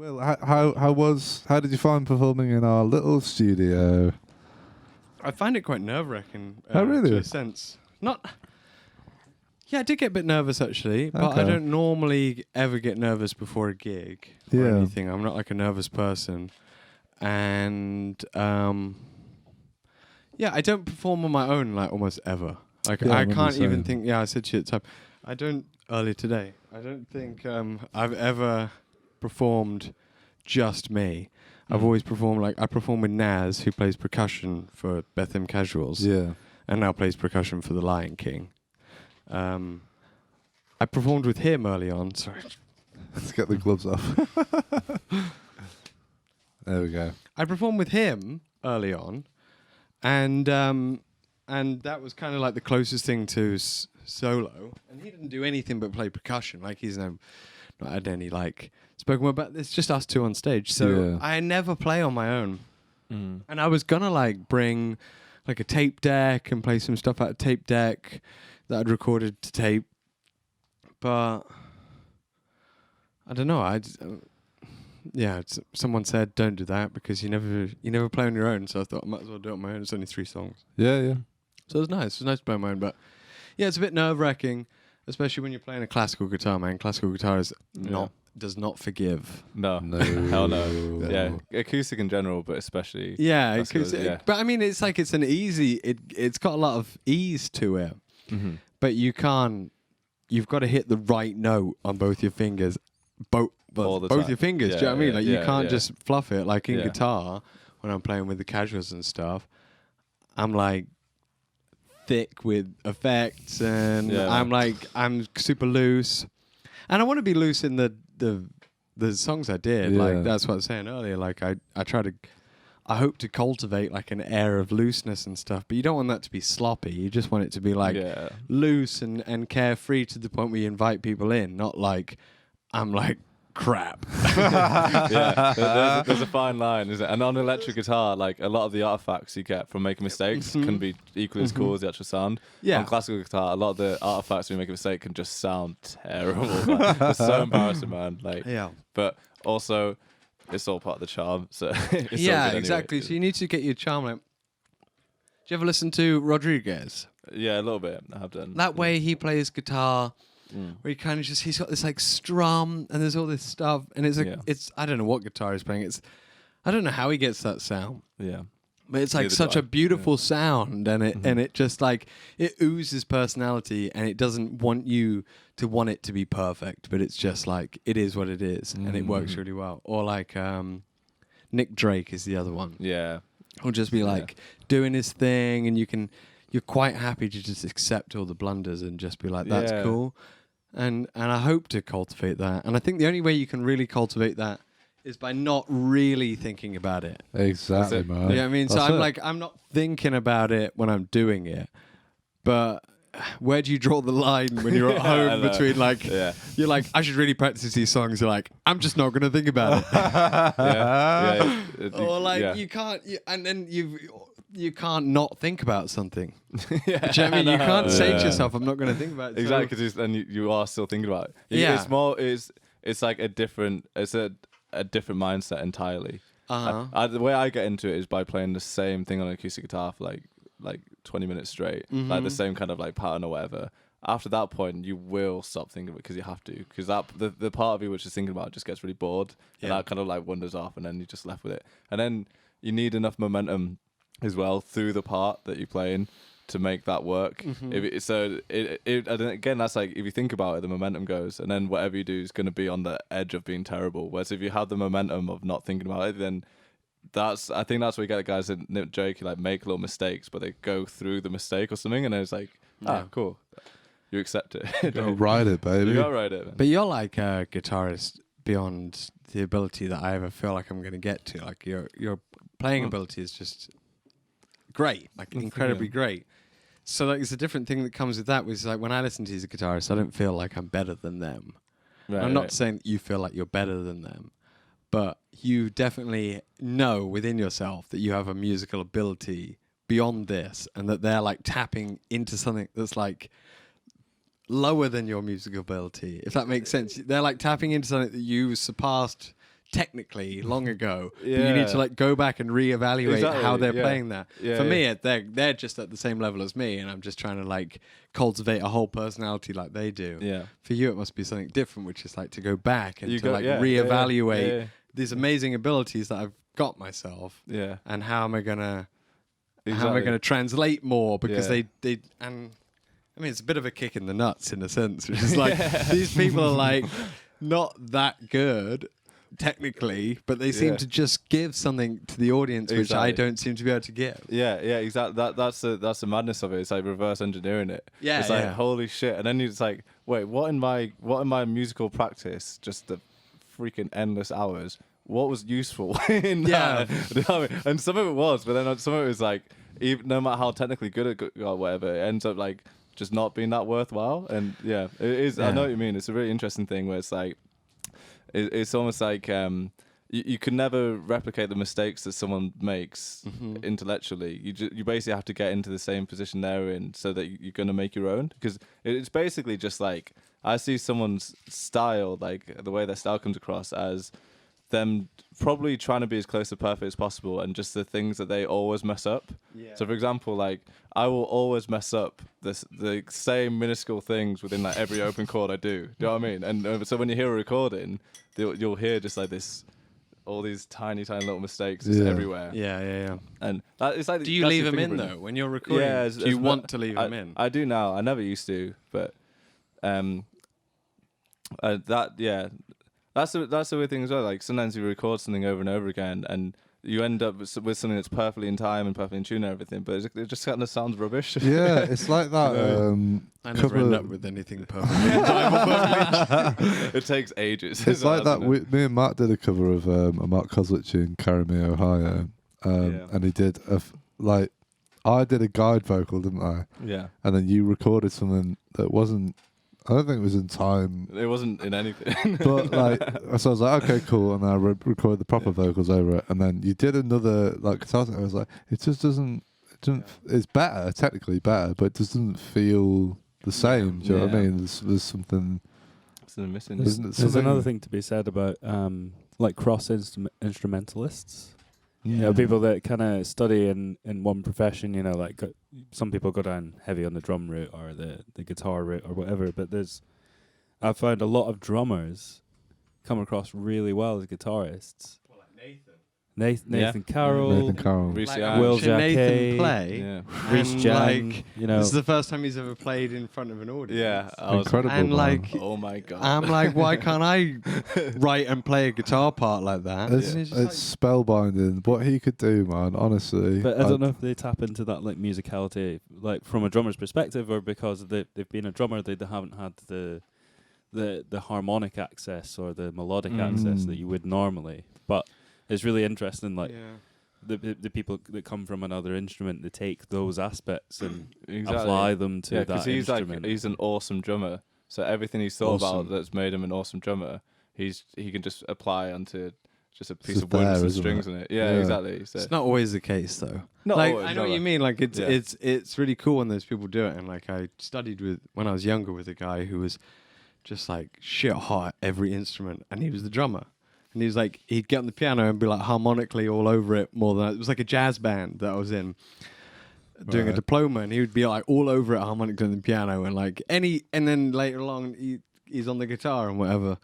Will, how did you find performing in our little studio? I find it quite nerve-wracking. Oh, really? To a sense. Not... Yeah, I did get a bit nervous, actually. But I Okay. don't normally ever get nervous before a gig or Yeah. anything. I'm not like a nervous person. And, yeah, I don't perform on my own, like, almost ever. Like, Yeah, I I remember can't you even saying. think... Yeah, I said to you at the time. I don't... Earlier today. I don't think I've ever performed just me. I've always performed, like, I performed with Naz, who plays percussion for Bethlehem Casuals. Yeah. And now plays percussion for The Lion King. I performed with him early on. Sorry. Let's get the gloves off. There we go. I performed with him early on, and that was kind of like the closest thing to solo. And he didn't do anything but play percussion. Like he's not had any like spoken word, but it's just us two on stage. So Yeah. I never play on my own. And I was gonna like bring like a tape deck and play some stuff out of tape deck that I'd recorded to tape, but I don't know. Someone said don't do that because you never play on your own. So I thought I might as well do it on my own. It's only 3 songs, Yeah, yeah. so it was nice. It was nice to play on my own, but yeah, it's a bit nerve-wracking, especially when you're playing a classical guitar. Man, classical guitar does not forgive. No. Hell no. Yeah, acoustic in general, but especially. Yeah, acoustic, yeah. But I mean, it's like it's an easy. It's got a lot of ease to it, but you've got to hit the right note on both your fingers, both your fingers. Yeah, do you know what I mean? Like you can't yeah. just fluff it. Like in Yeah. guitar, when I'm playing with the casuals and stuff, I'm like thick with effects, and I'm super loose, and I want to be loose in the songs I did. Yeah. Like that's what I was saying earlier. Like I hope to cultivate like an air of looseness and stuff, but you don't want that to be sloppy. You just want it to be like loose and carefree to the point where you invite people in, not like I'm like crap. Yeah, there's a fine line, isn't it? And on electric guitar, like a lot of the artifacts you get from making mistakes can be equally as cool as the actual sound. Yeah. On classical guitar, a lot of the artifacts when you make a mistake can just sound terrible. Like, it's so embarrassing, man. Like, Yeah. but also, it's all part of the charm. So it's all good anyway. Exactly. So you need to get your charm. Like, do you ever listen to Rodriguez? Yeah, a little bit. I have done. That way he plays guitar, where he kind of he's got this like strum and there's all this stuff, and it's like it's I don't know what guitar he's playing. I don't know how he gets that sound. Yeah. But it's like Neither such do I. a beautiful sound, and it just like it oozes personality, and it doesn't want you to want it to be perfect, but it's just like it is what it is, and it works really well. Or like Nick Drake is the other one. Yeah. He'll just be like doing his thing, and you're quite happy to just accept all the blunders and just be like, that's cool. And I hope to cultivate that. And I think the only way you can really cultivate that is by not really thinking about it. Exactly, man. You know what I mean? So That's it. I'm not thinking about it when I'm doing it. But where do you draw the line when you're at home between like, you're like, I should really practice these songs. You're like, I'm just not going to think about it. Or like you can't, and then you can't not think about something. Do you know what I mean? You can't say to yourself, I'm not going to think about it. Exactly, because then you are still thinking about it. Yeah. It's more, it's like a different mindset entirely. The way I get into it is by playing the same thing on an acoustic guitar for like 20 minutes straight, like the same kind of like pattern or whatever. After that point, you will stop thinking of it because you have to. Because the part of you which is thinking about it just gets really bored, and that kind of like wanders off, and then you're just left with it. And then you need enough momentum as well through the part that you're playing to make that work. Again, that's like if you think about it, the momentum goes, and then whatever you do is going to be on the edge of being terrible. Whereas if you have the momentum of not thinking about it, then I think that's where you get the guys that Nick Drake like make little mistakes, but they go through the mistake or something, and then it's like, cool, you accept it. You gotta ride it, baby. You gotta ride it, man. But you're like a guitarist beyond the ability that I ever feel like I'm going to get to. Like your playing ability is just great, like incredibly great. So like it's a different thing that comes with that, which is like when I listen to you as a guitarist, I don't feel like I'm better than them. I'm not saying that you feel like you're better than them, but you definitely know within yourself that you have a musical ability beyond this, and that they're like tapping into something that's like lower than your musical ability, if that makes sense. They're like tapping into something that you surpassed technically long ago. But you need to like go back and reevaluate how they're playing that. For me, they're just at the same level as me, and I'm just trying to like cultivate a whole personality like they do. Yeah. For you, it must be something different, which is like to go back and reevaluate these amazing abilities that I've got myself. Yeah. And how am I gonna Exactly. how am I gonna translate more? Because they and I mean, it's a bit of a kick in the nuts in a sense, which is like these people are like not that good technically, but they seem to just give something to the audience which I don't seem to be able to give. Yeah, exactly. That's the madness of it. It's like reverse engineering it. Yeah, it's like holy shit, and then it's like, wait, what in my musical practice? Just the freaking endless hours. What was useful in that? You know what I mean? And some of it was, but then some of it was like, even no matter how technically good it got or whatever, it ends up like just not being that worthwhile. And it is. I know what you mean. It's a really interesting thing where it's like, it's almost like you can never replicate the mistakes that someone makes intellectually. You basically have to get into the same position they're in so that you're going to make your own. Because it's basically just like, I see someone's style, like the way their style comes across as them probably trying to be as close to perfect as possible, and just the things that they always mess up. Yeah. So for example, like I will always mess up the same minuscule things within like every open chord I do. Do you know what I mean? And so when you hear a recording, you'll hear just like all these tiny little mistakes just everywhere. Yeah. And it's like, do you leave them in though when you're recording? Yeah. Do you want to leave them in? I do now. I never used to, but That's the weird thing as well. Like sometimes you record something over and over again, and you end up with something that's perfectly in time and perfectly in tune and everything, but it just kind of sounds rubbish. Yeah, it's like that. I never end up with anything perfectly in time or perfectly. It takes ages. It's like that. Me and Matt did a cover of a Mark Koslich in Carry Me, Ohio, and he did I did a guide vocal, didn't I? Yeah. And then you recorded something that wasn't. I don't think it was in time. It wasn't in anything. But so I was like, okay, cool. And I recorded the proper vocals over it. And then you did another guitar thing. I was like, it just doesn't. It's better, technically better, but it just doesn't feel the same. Do you know what I mean? There's something. Something missing. There's another thing to be said about cross instrumentalists. You know, people that kind of study in one profession, you know, like some people go down heavy on the drum route or the guitar route or whatever, but I've found a lot of drummers come across really well as guitarists. Well, like Nathan Carroll, Will Jacquet, Nathan play, Reece Jan, you know. This is the first time he's ever played in front of an audience. Yeah, incredible. And oh my god, I'm like, why can't I write and play a guitar part like that? It's spellbinding what he could do, man. Honestly, but I don't know if they tap into that like musicality, like from a drummer's perspective, or because they've been a drummer, they haven't had the harmonic access or the melodic access that you would normally, but. It's really interesting, like the people that come from another instrument, they take those aspects and apply them to that instrument. He's an awesome drummer, so everything he's thought about that's made him an awesome drummer, he can just apply onto just a piece of wood with some strings in it. Yeah, exactly. So it's not always the case though. Not like always, I know what you mean. Like it's really cool when those people do it. And like I studied when I was younger with a guy who was just like shit hot at every instrument, and he was the drummer. And he was like, he'd get on the piano and be like harmonically all over it more than it was like a jazz band that I was in doing a diploma, and he would be like all over it harmonically on the piano and like and then later along he's on the guitar and whatever.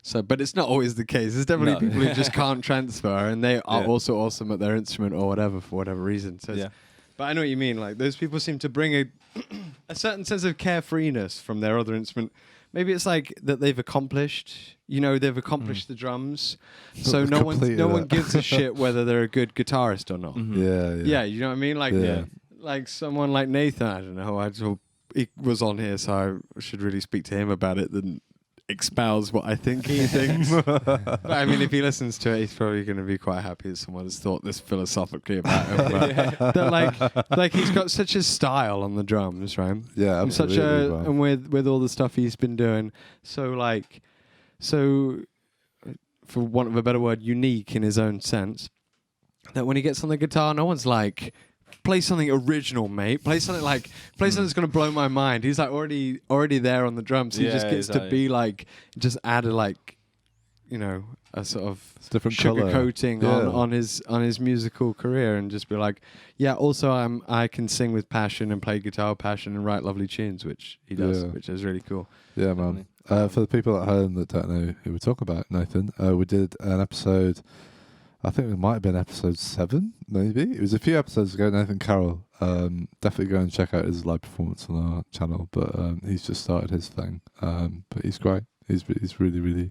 So, but it's not always the case. There's definitely people who just can't transfer, and they are also awesome at their instrument or whatever for whatever reason. So, but I know what you mean. Like those people seem to bring a certain sense of carefreeness from their other instrument. Maybe it's like that they've accomplished, they've accomplished the drums, so no one gives a shit whether they're a good guitarist or not. Yeah, you know what I mean? Like someone like Nathan, I don't know. He was on here, so I should really speak to him about it than espouse what I think he thinks. But I mean, if he listens to it, he's probably going to be quite happy that someone has thought this philosophically about him. But that like he's got such a style on the drums, right? Yeah, absolutely. And with all the stuff he's been doing, so for want of a better word, unique in his own sense. That when he gets on the guitar, no one's like, play something original, mate. Play something that's gonna blow my mind. He's like already there on the drums. He just gets to be like, just add a sort of different sugar colour. coating Yeah. on his musical career, and just be like, yeah, also I can sing with passion and play guitar with passion and write lovely tunes, which he does, Yeah. which is really cool. Yeah, man. For the people at home that don't know who we're talking about, Nathan, we did an episode, I think it might have been episode 7, maybe. It was a few episodes ago, Nathan Carroll. Definitely go and check out his live performance on our channel, but he's just started his thing. But he's great. He's really, really,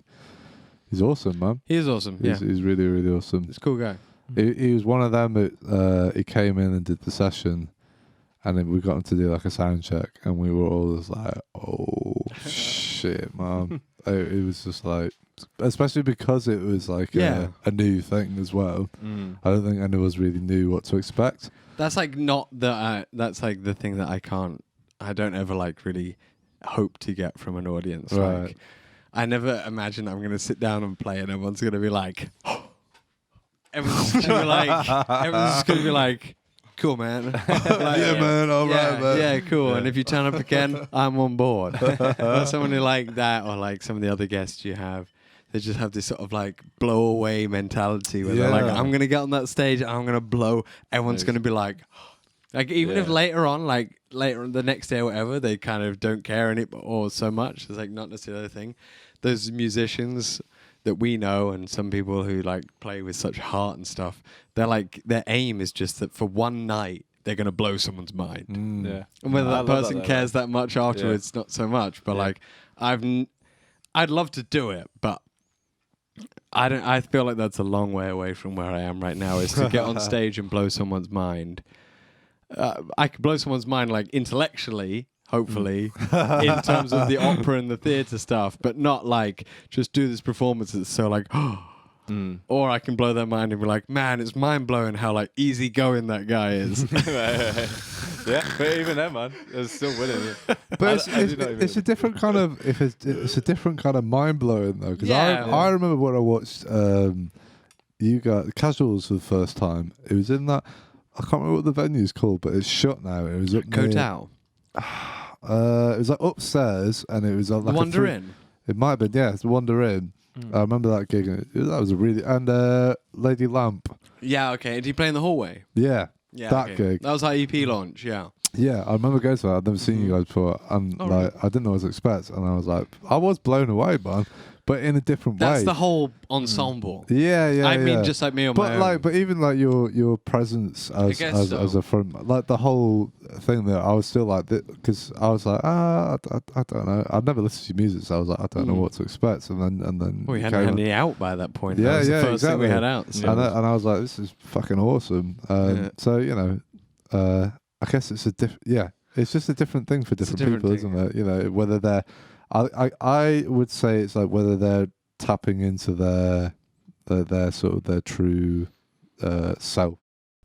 he's awesome, man. He is awesome, He's really, really awesome. He's a cool guy. He was one of them that he came in and did the session, and then we got him to do like a sound check, and we were all just like, oh shit, man. It was just like, especially because it was like a new thing as well. I don't think any of us really knew what to expect. That's like not the that's like the thing that I don't ever like really hope to get from an audience. Right. Like, I never imagine I'm going to sit down and play and everyone's going to be like, everyone's just going to be like, cool, man. Like, man, all right, man. Yeah, cool. Yeah. And if you turn up again, I'm on board. Or someone who like that, or like some of the other guests you have, they just have this sort of like blow away mentality where they're like, I'm going to get on that stage and I'm going to blow. Everyone's going to be like even if later on the next day or whatever, they kind of don't care or so much. It's like not necessarily a thing. Those musicians that we know and some people who like play with such heart and stuff, they're like, their aim is just that for one night they're going to blow someone's mind. Yeah. And whether that person cares that much afterwards, not so much. But like, I'd love to do it, but I feel like that's a long way away from where I am right now, is to get on stage and blow someone's mind. I could blow someone's mind like intellectually, hopefully, in terms of the opera and the theatre stuff, but not like just do this performance that's so like, or I can blow their mind and be like, man, it's mind blowing how like easygoing that guy is. Yeah, but even then, man, it's still winning. But it's a different kind of it's a different kind of mind blowing though, because I remember when I watched you guys Casuals for the first time. It was in that, I can't remember what the venue's called, but it's shut now. It was up Kotal. It was like upstairs, and it was like Wander Inn. It might have been, yeah, it's Wander Inn. I remember that gig. That was a really, and Lady Lamp. Yeah, okay. Did he play in the hallway? Yeah, that gig. That was our EP launch. Yeah. Yeah, I remember going to that. I'd never seen you guys before, and I didn't know what to expect, and I was like, I was blown away, man. But in a different way. That's the whole ensemble. Yeah. I mean, just like me on my own. But even like your presence as a front, like the whole thing that I was still like, because I was like, I don't know. I'd never listened to your music, so I was like, I don't know what to expect. And then we hadn't had any out by that point. Yeah, that was the first exactly. thing we had out. So. And I was like, this is fucking awesome. So I guess it's it's just a different thing for different people, isn't it? You know, whether they're I would say it's like whether they're tapping into their sort of their true self.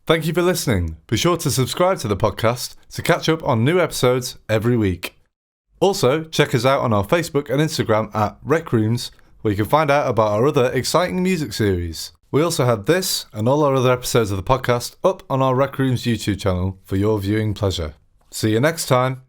Thank you for listening. Be sure to subscribe to the podcast to catch up on new episodes every week. Also, check us out on our Facebook and Instagram at RecRooms, where you can find out about our other exciting music series. We also have this and all our other episodes of the podcast up on our RecRooms YouTube channel for your viewing pleasure. See you next time.